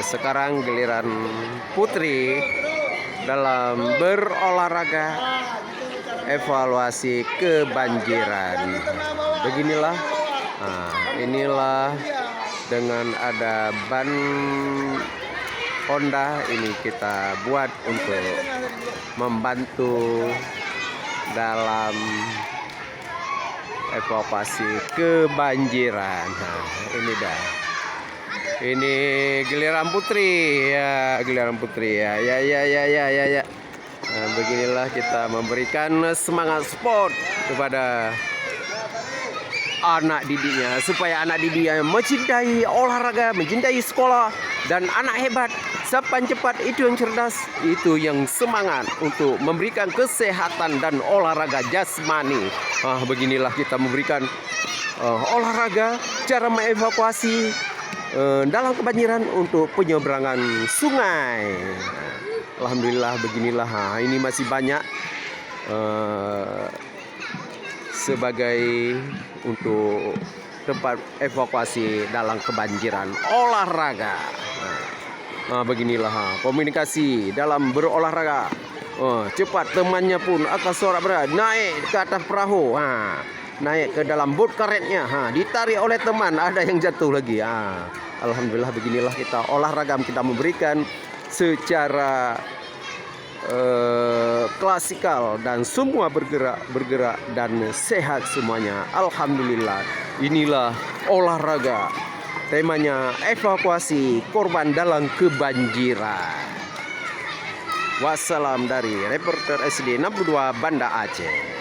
Sekarang giliran putri dalam berolahraga evaluasi kebanjiran. Beginilah, inilah dengan ada ban Honda ini kita buat untuk membantu dalam evakuasi kebanjiran. Ini dah. Ini giliran putri ya, giliran putri ya. Ya. Beginilah kita memberikan semangat sport kepada anak didiknya supaya anak didiknya mencintai olahraga, mencintai sekolah, dan anak hebat. Siapa yang cepat itu yang cerdas, itu yang semangat untuk memberikan kesehatan dan olahraga jasmani. Beginilah kita memberikan olahraga, cara mengevakuasi dalam kebanjiran untuk penyeberangan sungai. Alhamdulillah beginilah. Ini masih banyak sebagai untuk tempat evakuasi dalam kebanjiran olahraga. Beginilah komunikasi dalam berolahraga. Cepat temannya pun akan sorak berat naik ke atas perahu, naik ke dalam bot karetnya, ditarik oleh teman, ada yang jatuh lagi. Alhamdulillah beginilah kita olahraga, kita memberikan secara klasikal dan semua bergerak dan sehat semuanya. Alhamdulillah, inilah olahraga, temanya evakuasi korban dalam kebanjiran. Wassalam dari reporter SD 62 Banda Aceh.